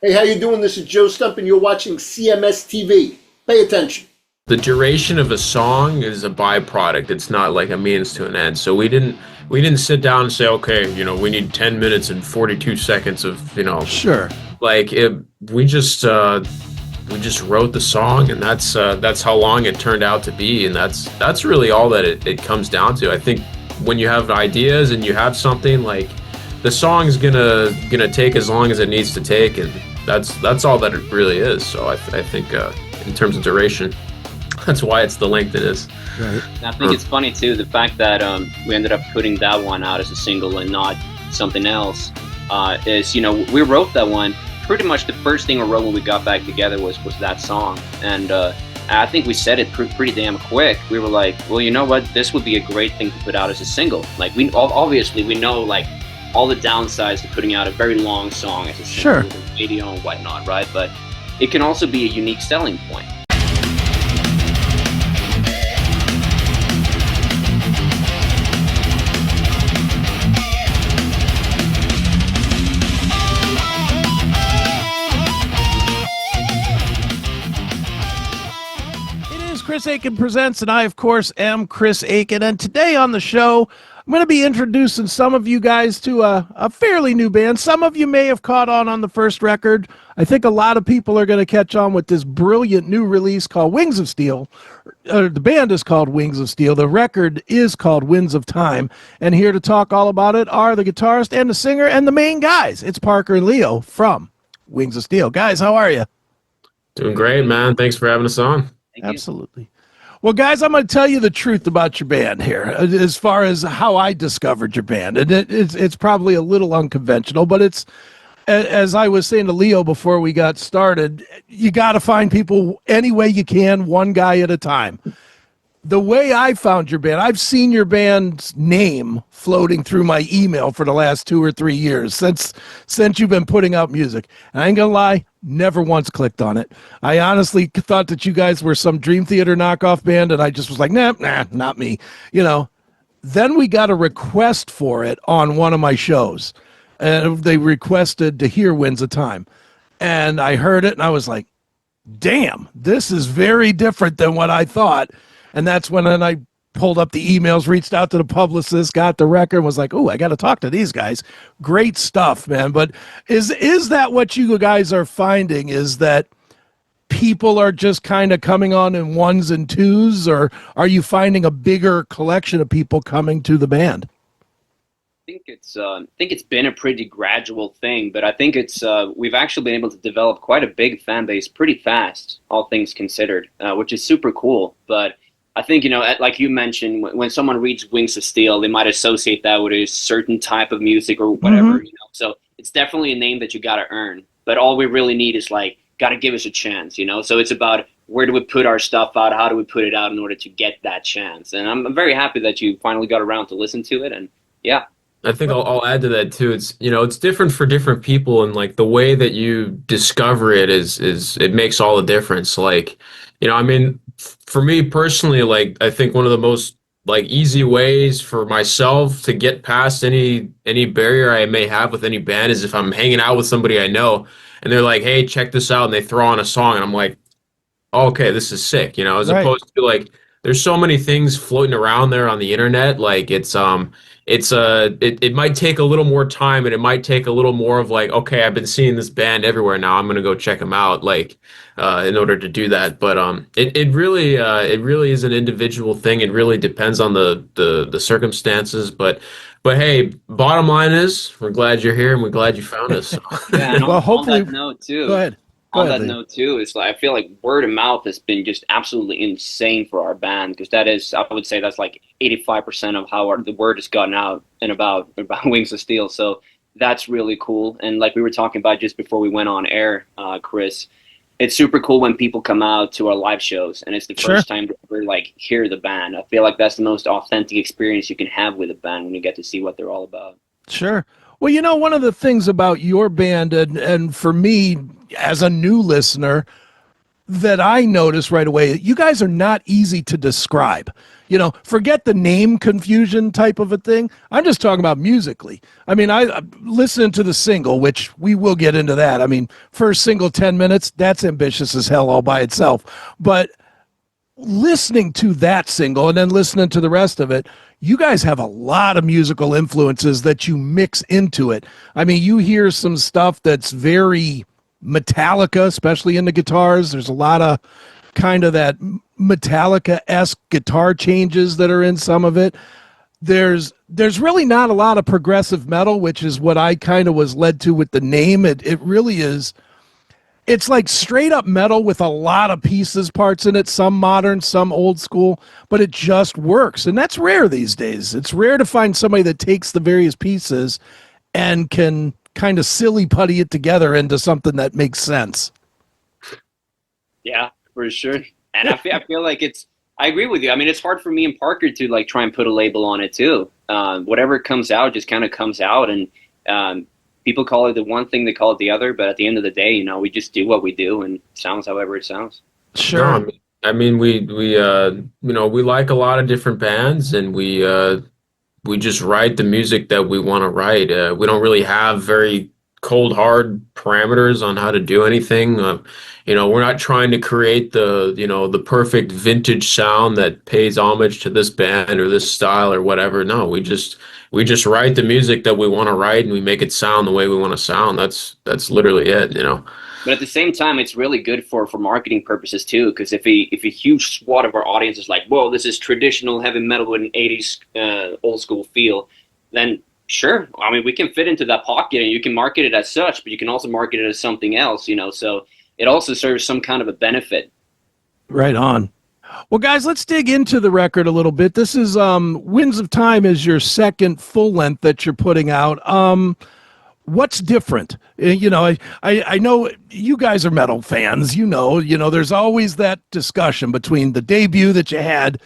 Hey, how you doing? This is Joe Stump, and you're watching CMS TV. Pay attention. The duration of a song is a byproduct. It's not like a means to an end. So we didn't sit down and say, okay, we need 10 minutes and 42 seconds of, Sure. like it, we just wrote the song, and that's how long it turned out to be, and that's really all that it comes down to. I think when you have ideas and you have something, like, the song's gonna take as long as it needs to take, and that's all that it really is. So I think in terms of duration, that's why it's the length it is. Right. And I think it's funny too, the fact that we ended up putting that one out as a single and not something else. Is we wrote that one. Pretty much the first thing we wrote when we got back together was that song, and I think we said it pretty damn quick. We were like, well, you know what? This would be a great thing to put out as a single. Like, we obviously we know, like, all the downsides to putting out a very long song as a single, Sure, with a radio and whatnot, right? But it can also be a unique selling point. Chris Akin Presents, and I, of course, am Chris Akin. And today on the show, I'm going to be introducing some of you guys to a fairly new band. Some of you may have caught on the first record. I think a lot of people are going to catch on with this brilliant new release called Wings of Steel. The band is called Wings of Steel. The record is called Winds of Time. And here to talk all about it are the guitarist and the singer and the main guys. It's Parker and Leo from Wings of Steel. Guys, how are you? Doing great, man. Thanks for having us on. Absolutely. Well, guys, I'm going to tell you the truth about your band here, as far as how I discovered your band. And it's probably a little unconventional, but it's, as I was saying to Leo before we got started, you got to find people any way you can, one guy at a time. The way I found your band, I've seen your band's name floating through my email for the last 2 or 3 years since you've been putting out music. And I ain't gonna lie, never once clicked on it. I honestly thought that you guys were some Dream Theater knockoff band, and I just was like, nah, not me. Then we got a request for it on one of my shows, and they requested to hear Winds of Time. And I heard it, and I was like, damn, this is very different than what I thought. And that's when I pulled up the emails, reached out to the publicist, got the record, and was like, oh, I got to talk to these guys. Great stuff, man. But is that what you guys are finding, is that people are just kind of coming on in ones and twos, or are you finding a bigger collection of people coming to the band? I think it's been a pretty gradual thing, but I think we've actually been able to develop quite a big fan base pretty fast, all things considered, which is super cool. But I think, like you mentioned, when someone reads Wings of Steel, they might associate that with a certain type of music or whatever, So it's definitely a name that you got to earn. But all we really need is, like, got to give us a chance, So it's about, where do we put our stuff out? How do we put it out in order to get that chance? And I'm very happy that you finally got around to listen to it. And yeah. I think I'll add to that too. It's it's different for different people, and, like, the way that you discover it is it makes all the difference. Like, I mean, for me personally, like, I think one of the most, like, easy ways for myself to get past any barrier I may have with any band is if I'm hanging out with somebody I know and they're like, hey, check this out, and they throw on a song, and I'm like, oh, okay, this is sick, as Right. opposed to, like, there's so many things floating around there on the internet. Like, it might take a little more time, and it might take a little more of, like, okay, I've been seeing this band everywhere now, I'm gonna go check them out, like, in order to do that. But it really is an individual thing. It really depends on the circumstances. But hey, bottom line is, we're glad you're here, and we're glad you found us. So. Yeah, and Well, hopefully- on that note too. Go ahead. On that note too, it's like, I feel like word of mouth has been just absolutely insane for our band, because I would say that's like 85% of how the word has gotten out and about Wings of Steel. So that's really cool. And like we were talking about just before we went on air, Chris, it's super cool when people come out to our live shows, and it's the first time to ever, like, hear the band. I feel like that's the most authentic experience you can have with a band, when you get to see what they're all about. Sure. Well, one of the things about your band, and for me as a new listener, that I noticed right away, you guys are not easy to describe. forget the name confusion type of a thing. I'm just talking about musically. I mean, I listening to the single, which we will get into that. I mean, first single 10 minutes, that's ambitious as hell all by itself. But listening to that single and then listening to the rest of it, you guys have a lot of musical influences that you mix into it. I mean, you hear some stuff that's very Metallica, especially in the guitars. There's a lot of kind of that Metallica-esque guitar changes that are in some of it. There's really not a lot of progressive metal, which is what I kind of was led to with the name. It really is. It's like straight up metal with a lot of pieces, parts in it, some modern, some old school, but it just works. And that's rare these days. It's rare to find somebody that takes the various pieces and can kind of silly putty it together into something that makes sense. Yeah, for sure. And I feel like I agree with you. I mean, it's hard for me and Parker to like try and put a label on it too. Whatever comes out just kind of comes out, and people call it the one thing, they call it the other. But at the end of the day, we just do what we do, and it sounds however it sounds. Sure. No, I mean, we like a lot of different bands, and we just write the music that we want to write. We don't really have very cold, hard parameters on how to do anything. We're not trying to create the perfect vintage sound that pays homage to this band or this style or whatever. No, we just write the music that we want to write, and we make it sound the way we want to sound. That's literally it. But at the same time, it's really good for marketing purposes too, because if a huge swath of our audience is like, whoa, this is traditional heavy metal with an 80s old school feel, then sure. I mean, we can fit into that pocket, and you can market it as such, but you can also market it as something else, so it also serves some kind of a benefit. Right on. Well, guys, let's dig into the record a little bit. This is Winds of Time is your second full length that you're putting out. What's different? I know you guys are metal fans. There's always that discussion between the debut that you had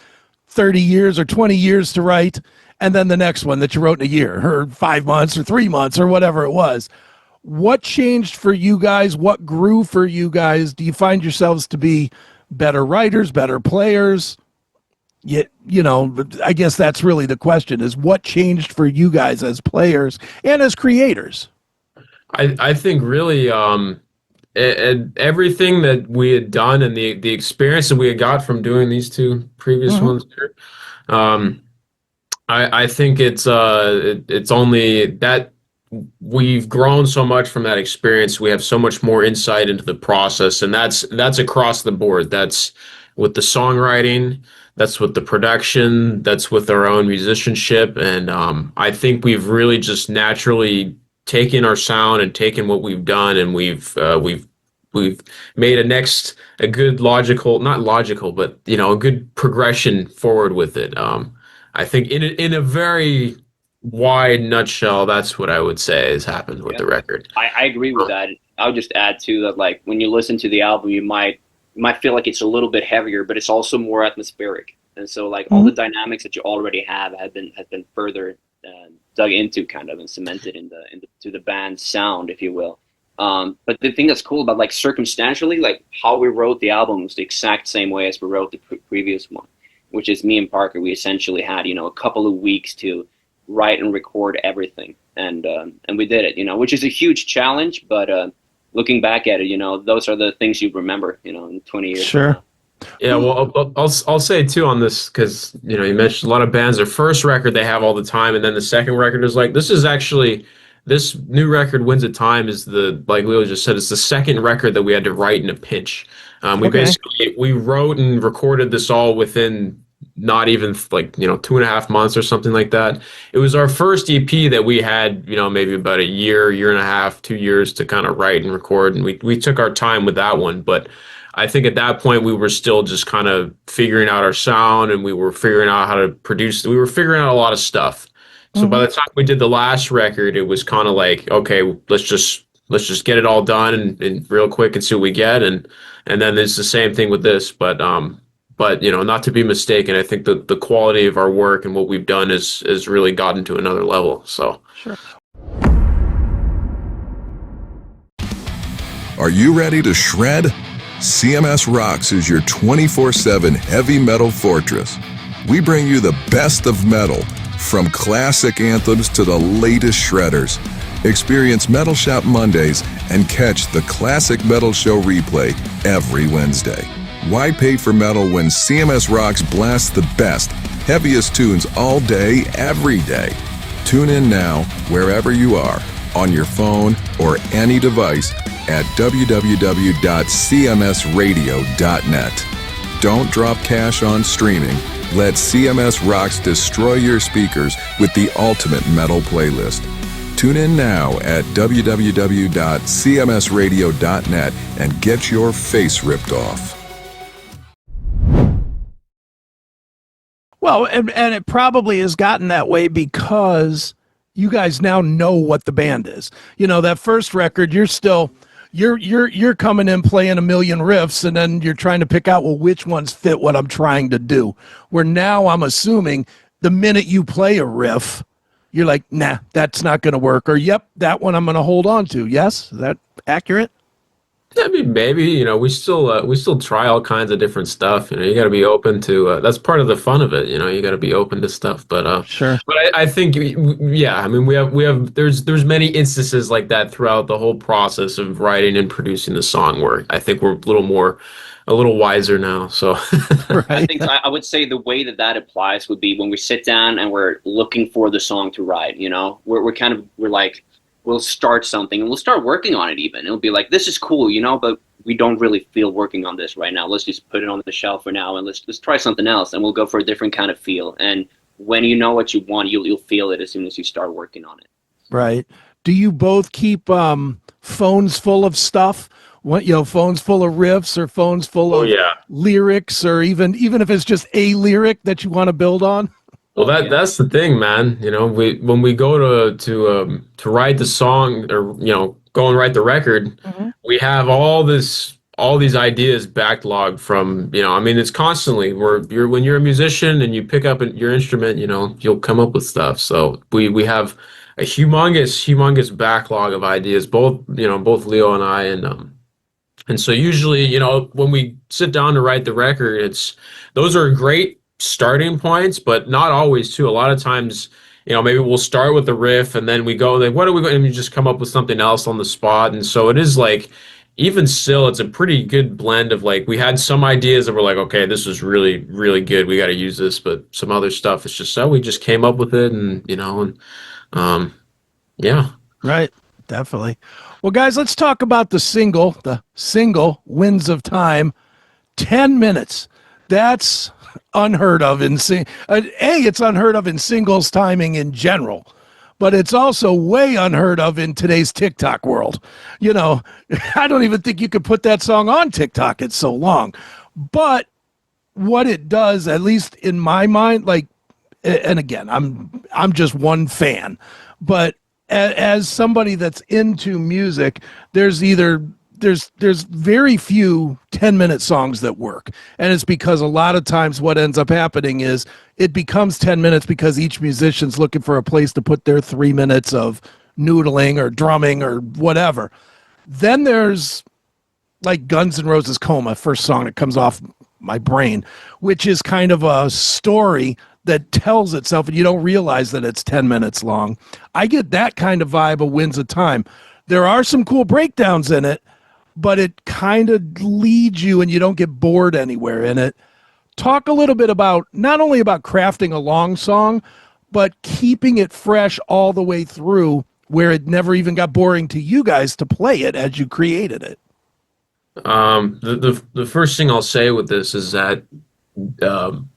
30 years or 20 years to write, and then the next one that you wrote in a year or 5 months or 3 months or whatever it was. What changed for you guys? What grew for you guys? Do you find yourselves to be better writers, better players? I guess that's really the question, is what changed for you guys as players and as creators? I think really everything that we had done and the experience that we had got from doing these two previous ones here, I think it's only that we've grown so much from that experience. We have so much more insight into the process, and that's across the board. That's with the songwriting, that's with the production, that's with our own musicianship, and I think we've really just naturally taken our sound and taken what we've done, and we've made a good logical, not logical, but a good progression forward with it. I think in a very wide nutshell, that's what I would say has happened with the record. I agree with that. I would just add too that like when you listen to the album, you might feel like it's a little bit heavier, but it's also more atmospheric. And so like all the dynamics that you already have been further dug into kind of and cemented into the band's sound, if you will. But the thing that's cool about like circumstantially, like how we wrote the album was the exact same way as we wrote the previous one, which is me and Parker. We essentially had a couple of weeks to write and record everything, and we did it, which is a huge challenge, but looking back at it, those are the things you remember, in 20 years. Sure. Yeah, well, I'll say too on this, because you mentioned a lot of bands, their first record they have all the time, and then the second record is like, this new record, Winds of Time, is like Leo just said, it's the second record that we had to write in a pinch. We wrote and recorded this all within not even like 2.5 months or something like that. It was our first EP that we had maybe about a year and a half, 2 years to kind of write and record, and we took our time with that one. But I think at that point we were still just kind of figuring out our sound, and we were figuring out how to produce. We were figuring out a lot of stuff. So by the time we did the last record, it was kind of like, okay, let's just get it all done and real quick and see what we get, and then it's the same thing with this. But not to be mistaken, I think the quality of our work and what we've done is really gotten to another level. So sure. Are you ready to shred? CMS Rocks is your 24/7 heavy metal fortress. We bring you the best of metal, from classic anthems to the latest shredders. Experience Metal Shop Mondays and catch the Classic Metal Show replay every Wednesday. Why pay for metal when CMS Rocks blasts the best, heaviest tunes all day, every day? Tune in now, wherever you are, on your phone or any device at www.cmsradio.net. Don't drop cash on streaming. Let CMS Rocks destroy your speakers with the ultimate metal playlist. Tune in now at www.cmsradio.net and get your face ripped off. Well, and it probably has gotten that way because you guys now know what the band is. You know, that first record, you're coming in playing a million riffs, and then you're trying to pick out, well, which ones fit what I'm trying to do. Where now I'm assuming the minute you play a riff, you're like, nah, that's not going to work. Or, yep, that one I'm going to hold on to. Yes? Is that accurate? I mean, maybe, you know, we still try all kinds of different stuff. You know, you got to be open to, that's part of the fun of it. You know, you got to be open to stuff, but, sure. But I think, yeah, I mean, there's many instances like that throughout the whole process of writing and producing the song where I think we're a little wiser now. So Right. I think I would say the way that applies would be when we sit down and we're looking for the song to write, you know, we're like, we'll start something and we'll start working on it even. It'll be like, this is cool, you know, but we don't really feel working on this right now. Let's just put it on the shelf for now and let's try something else, and we'll go for a different kind of feel. And when you know what you want, you'll feel it as soon as you start working on it. Right. Do you both keep phones full of stuff? What, you know, phones full of riffs or phones full of lyrics, or even if it's just a lyric that you want to build on? Well, that's the thing, man. You know, when we go to write the song, or you know, go and write the record, we have all these ideas backlogged from, you know, I mean, it's constantly when you're a musician and you pick up your instrument, you know, you'll come up with stuff. So we have a humongous backlog of ideas, both Leo and I, and so usually, you know, when we sit down to write the record, those are great starting points, but not always too. A lot of times, you know, maybe we'll start with the riff and then we go like, what are we going, and we just come up with something else on the spot. And so it is like, even still, it's a pretty good blend of like, we had some ideas that were like, okay, this is really, really good, we got to use this, but some other stuff, it's just, so we just came up with it, and, you know, and yeah. Right. Definitely. Well, guys, let's talk about the single Winds of Time. 10 minutes. That's unheard of it's unheard of in singles timing in general, but it's also way unheard of in today's TikTok world. You know, I don't even think you could put that song on TikTok. It's so long. But what it does, at least in my mind, like, and again, I'm just one fan, but as somebody that's into music, there's very few 10-minute songs that work. And it's because a lot of times what ends up happening is it becomes 10 minutes because each musician's looking for a place to put their 3 minutes of noodling or drumming or whatever. Then there's like Guns N' Roses' Coma, first song that comes off my brain, which is kind of a story that tells itself, and you don't realize that it's 10 minutes long. I get that kind of vibe of Winds of Time. There are some cool breakdowns in it, but it kind of leads you and you don't get bored anywhere in it. Talk a little bit about, not only about crafting a long song, but keeping it fresh all the way through, where it never even got boring to you guys to play it as you created it. The first thing I'll say with this is that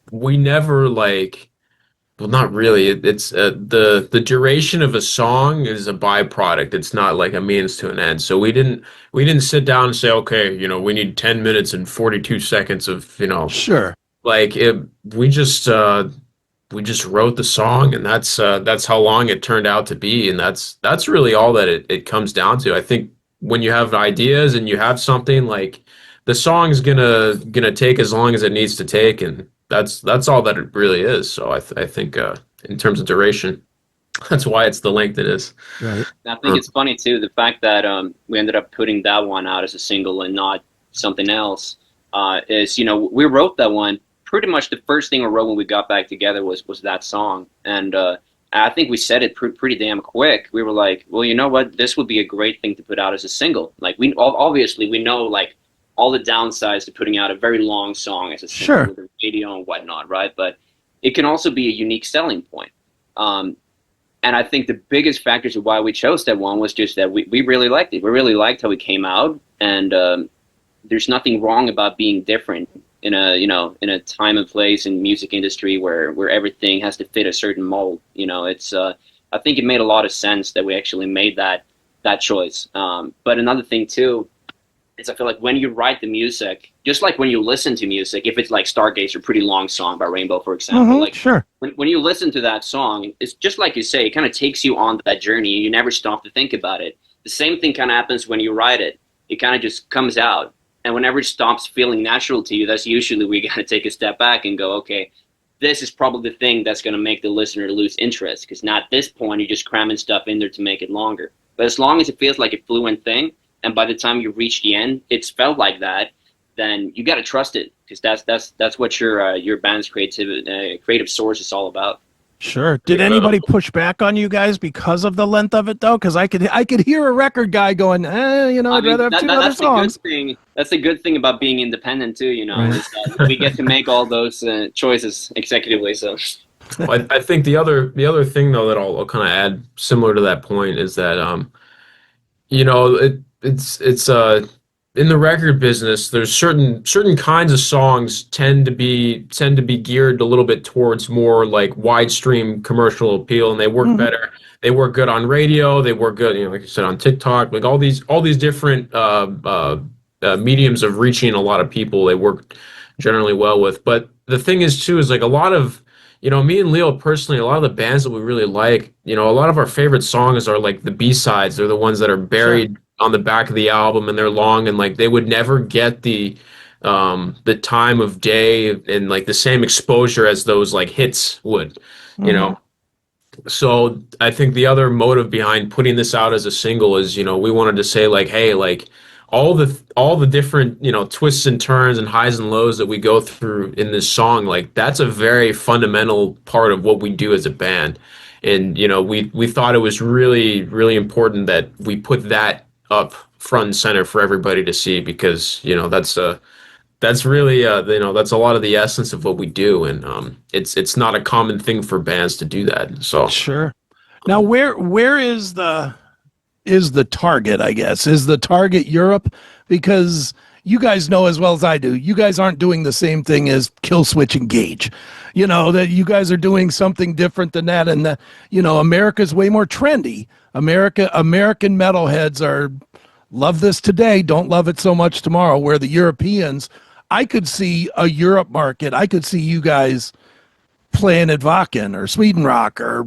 we never well, not really. It's the duration of a song is a byproduct. It's not like a means to an end. So we didn't sit down and say, okay, you know, we need 10 minutes and 42 seconds of, you know, sure. Like we just wrote the song, and that's how long it turned out to be, and that's really all that it comes down to. I think when you have ideas and you have something, like, the song's gonna take as long as it needs to take, and that's all that it really is. So I think in terms of duration, that's why it's the length it is. Right. I think it's funny too, the fact that we ended up putting that one out as a single and not something else. Is, you know, we wrote that one pretty much the first thing we wrote when we got back together was that song. And I think we said it pretty damn quick. We were like, well, you know what? This would be a great thing to put out as a single. Like, we obviously we know like all the downsides to putting out a very long song as a single with the radio and whatnot, right? But it can also be a unique selling point. And I think the biggest factors of why we chose that one was just that we really liked it. We really liked how it came out, and there's nothing wrong about being different in a time and place in music industry where everything has to fit a certain mold. It's I think it made a lot of sense that we actually made that choice. But another thing too is I feel like when you write the music, just like when you listen to music, if it's like Stargazer, pretty long song by Rainbow, for example, when you listen to that song, it's just like you say, it kind of takes you on that journey. You never stop to think about it. The same thing kind of happens when you write it. It kind of just comes out. And whenever it stops feeling natural to you, that's usually we got to take a step back and go, okay, this is probably the thing that's going to make the listener lose interest. Because now at this point, you're just cramming stuff in there to make it longer. But as long as it feels like a fluent thing, and by the time you reach the end, it's felt like that, then you got to trust it, because that's what your band's creative source is all about. Sure. Did anybody push back on you guys because of the length of it, though? Because I could hear a record guy going, I'd rather have two other songs. That's a good thing about being independent too. Right. Is that we get to make all those choices executively. So, well, I think the other thing though that I'll kind of add, similar to that point, is that it's in the record business, there's certain kinds of songs tend to be geared a little bit towards more like wide stream commercial appeal, and they work better. They work good on radio. They work good, like you said, on TikTok. Like all these different mediums of reaching a lot of people. They work generally well with. But the thing is too is like a lot of me and Leo personally, a lot of the bands that we really like, a lot of our favorite songs are like the B-sides. They're the ones that are buried on the back of the album, and they're long, and like they would never get the time of day and like the same exposure as those like hits would, So I think the other motive behind putting this out as a single is, we wanted to say like, hey, like all the different, twists and turns and highs and lows that we go through in this song, like that's a very fundamental part of what we do as a band. And, we thought it was really, really important that we put that up front and center for everybody to see, because that's really that's a lot of the essence of what we do, and it's not a common thing for bands to do that. So sure. Now where is the target? I guess is the target Europe, because you guys know as well as I do, you guys aren't doing the same thing as Killswitch Engage. That you guys are doing something different than that, and that America's way more trendy. American metalheads love this today, don't love it so much tomorrow, where the Europeans, I could see a Europe market. I could see you guys playing at Wacken or Sweden Rock, or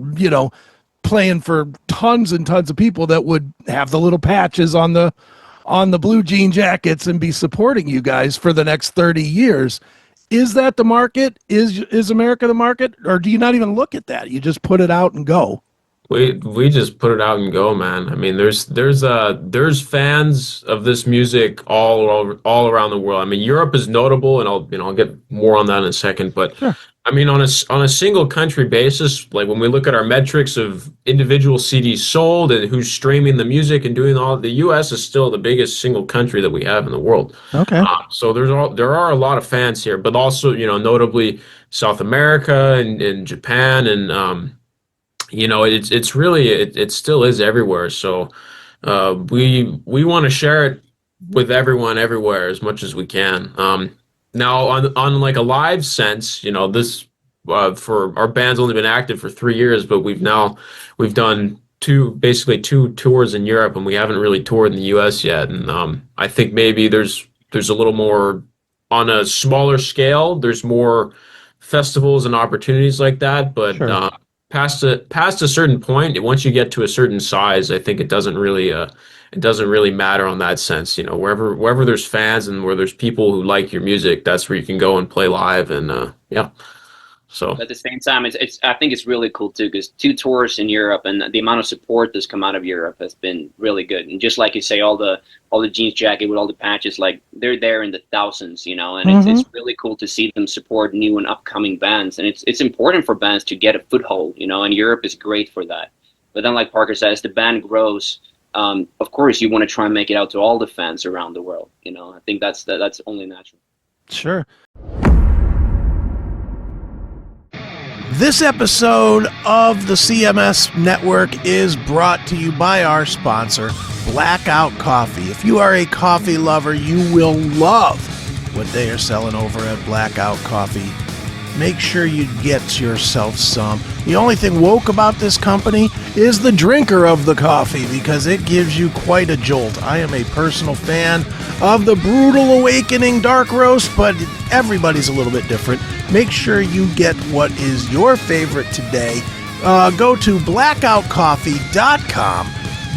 playing for tons and tons of people that would have the little patches on the blue jean jackets and be supporting you guys for the next 30 years. Is that the market? Is America the market, or do you not even look at that? You just put it out and go? We just put it out and go, man. I mean, there's fans of this music all around the world. I mean, Europe is notable, and I'll get more on that in a second. But sure. I mean, on a single country basis, like when we look at our metrics of individual CDs sold and who's streaming the music and doing all, the U.S. is still the biggest single country that we have in the world. Okay. So there are a lot of fans here, but also notably South America and Japan and it's really it still is everywhere. So we want to share it with everyone everywhere as much as we can. Now on like a live sense, this for our band's only been active for 3 years, but we've done two tours in Europe, and we haven't really toured in the US yet. And I think maybe there's a little more on a smaller scale. There's more festivals and opportunities like that, but sure. Past a certain point, once you get to a certain size, I think it doesn't really matter on that sense. Wherever there's fans and where there's people who like your music, that's where you can go and play live. And yeah. So But at the same time, it's I think it's really cool too, because 2 tours in Europe and the amount of support that's come out of Europe has been really good. And just like you say, all the jeans jacket with all the patches, like they're there in the thousands, you know. And it's really cool to see them support new and upcoming bands. And it's important for bands to get a foothold, you know. And Europe is great for that. But then, like Parker says, the band grows. Of course, you want to try and make it out to all the fans around the world. You know, I think that's only natural. Sure. This episode of the CMS Network is brought to you by our sponsor, Blackout Coffee. If you are a coffee lover, you will love what they are selling over at Blackout Coffee. Make sure you get yourself some. The only thing woke about this company is the drinker of the coffee, because it gives you quite a jolt. I am a personal fan of the Brutal Awakening Dark Roast, but everybody's a little bit different. Make sure you get what is your favorite today. Go to blackoutcoffee.com.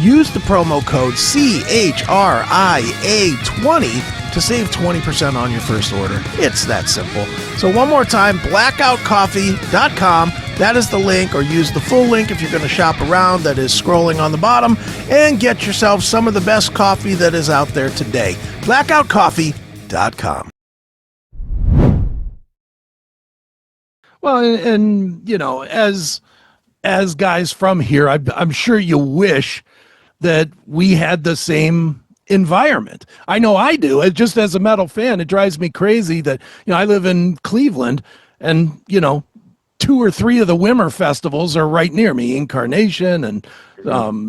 Use the promo code CHRIA20 to save 20% on your first order. It's that simple. So one more time, blackoutcoffee.com. That is the link, or use the full link if you're going to shop around. That is scrolling on the bottom, and get yourself some of the best coffee that is out there today. blackoutcoffee.com. Well, and you know, as guys from here, I'm sure you wish that we had the same environment. I know I do. Just as a metal fan, it drives me crazy that, you know, I live in Cleveland, and, you know, 2 or 3 of the Wimmer festivals are right near me, Incarnation and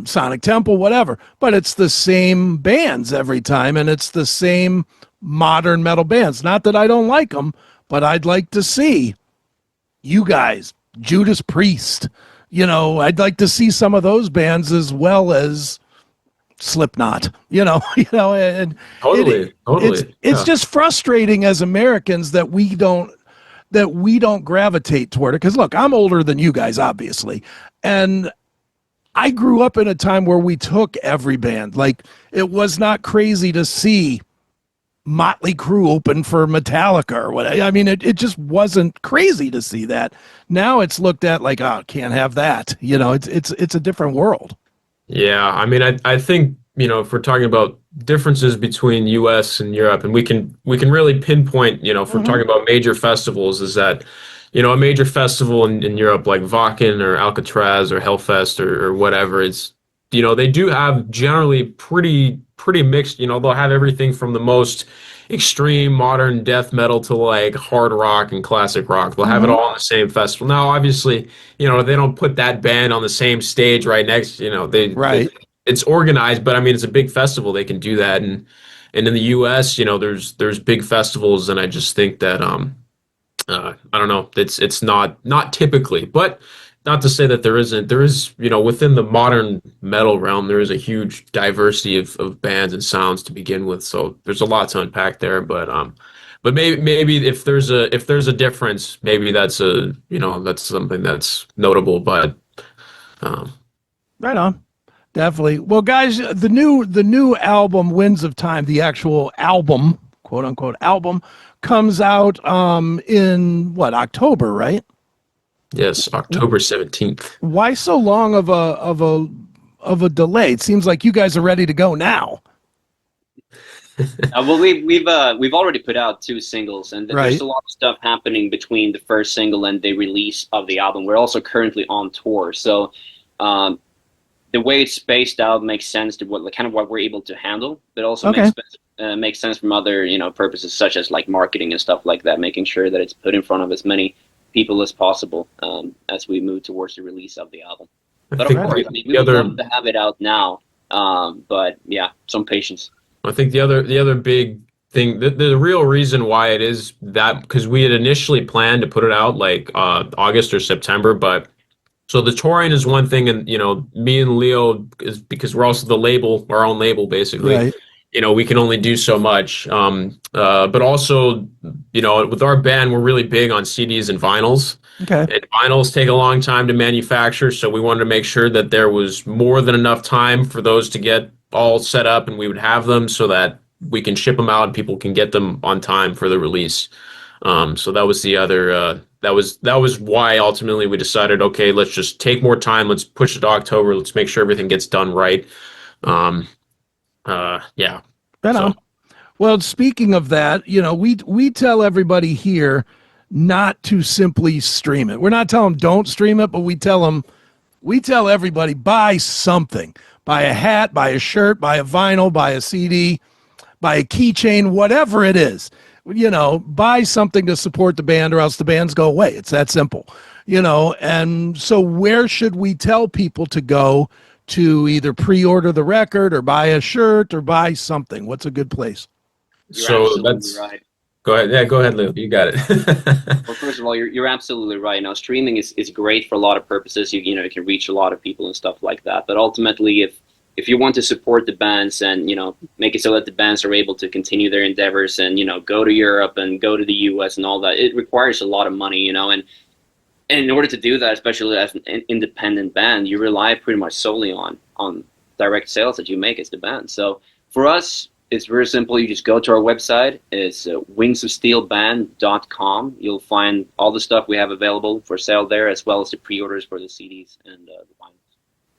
Sonic Temple, whatever. But it's the same bands every time, and it's the same modern metal bands. Not that I don't like them, but I'd like to see you guys, Judas Priest. You know, I'd like to see some of those bands as well as Slipknot, and totally. It's just frustrating as Americans that we don't gravitate toward it. Because look, I'm older than you guys, obviously, and I grew up in a time where we took every band. Like, it was not crazy to see Motley Crue open for Metallica or what. I mean, it just wasn't crazy to see that. Now it's looked at like, oh, can't have that. You know, it's a different world. Yeah, I mean, I think, you know, if we're talking about differences between U.S. and Europe, and we can really pinpoint, you know, if we're talking about major festivals, is that, you know, a major festival in Europe like Wacken or Alcatraz or Hellfest or whatever, it's, you know, they do have generally pretty mixed, you know, they'll have everything from the most extreme modern death metal to like hard rock and classic rock. They'll have it all on the same festival. Now, obviously, you know, they don't put that band on the same stage right next, you know, it's organized, but I mean, it's a big festival. They can do that. And in the US, you know, there's big festivals. And I just think that, I don't know, it's not typically, but not to say that there is, you know, within the modern metal realm, there is a huge diversity of bands and sounds to begin with. So there's a lot to unpack there, but maybe if there's a difference, maybe that's that's something that's notable, but, right on. Definitely. Well, guys, the new album, Winds of Time, the actual album, quote unquote album, comes out in what, October, right? Yes, October 17th. Why so long of a delay? It seems like you guys are ready to go now. Well, we've already put out 2 singles, and there's a lot of stuff happening between the first single and the release of the album. We're also currently on tour, so the way it's spaced out makes sense to what we're able to handle, but also makes sense from other, you know, purposes such as like marketing and stuff like that, making sure that it's put in front of as many people as possible as we move towards the release of the album. But of course, I mean, we would love to have it out now, but yeah, some patience. I think the other big thing, the real reason why it is that, because we had initially planned to put it out like August or September, but so the touring is one thing, and, you know, me and Leo, is because we're also our own label, basically. Right. You know, we can only do so much. But also, you know, with our band, we're really big on CDs and vinyls. Okay. And vinyls take a long time to manufacture, so we wanted to make sure that there was more than enough time for those to get all set up, and we would have them so that we can ship them out and people can get them on time for the release. So that was the that was why ultimately we decided, okay, let's just take more time. Let's push it to October. Let's make sure everything gets done right. Yeah. Right on. Well, speaking of that, you know, we tell everybody here not to simply stream it. We're not telling them don't stream it, but we tell everybody buy something. Buy a hat, buy a shirt, buy a vinyl, buy a CD, buy a keychain, whatever it is. You know, buy something to support the band or else the bands go away. It's that simple. You know, and so where should we tell people to go to either pre-order the record or buy a shirt or buy something? What's a good place? You're absolutely right. Go ahead. Yeah, go ahead, Lou. You got it. Well, first of all, you're absolutely right. Now, streaming is great for a lot of purposes. You know, it can reach a lot of people and stuff like that. But ultimately, if you want to support the bands and, you know, make it so that the bands are able to continue their endeavors and, you know, go to Europe and go to the US and all that, it requires a lot of money, you know. And in order to do that, especially as an independent band, you rely pretty much solely on direct sales that you make as the band. So for us, it's very simple. You just go to our website. It's wingsofsteelband.com. You'll find all the stuff we have available for sale there, as well as the pre-orders for the CDs and the vinyls.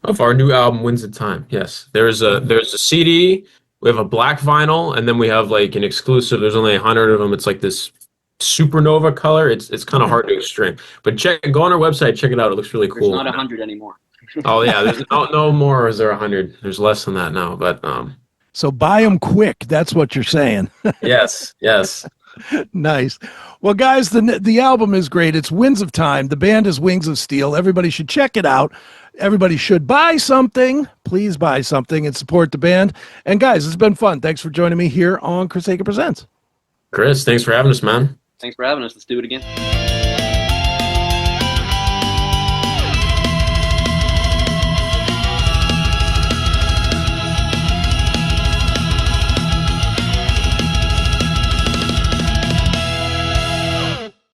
Of our new album, Winds of Time. Yes, there's a CD. We have a black vinyl, and then we have like an exclusive. There's only 100 of them. It's like this supernova color. It's kind of hard to explain. But go on our website, check it out. It looks really cool. There's not 100 anymore. Oh yeah, there's no more. Is there 100? There's less than that now. But So buy them quick. That's what you're saying. yes. Nice. Well, guys, the album is great. It's Winds of Time. The band is Wings of Steel. Everybody should check it out. Everybody should buy something. Please buy something and support the band. And guys, it's been fun. Thanks for joining me here on CHRIS Akin Presents. Chris, thanks for having us, man. Thanks for having us. Let's do it again.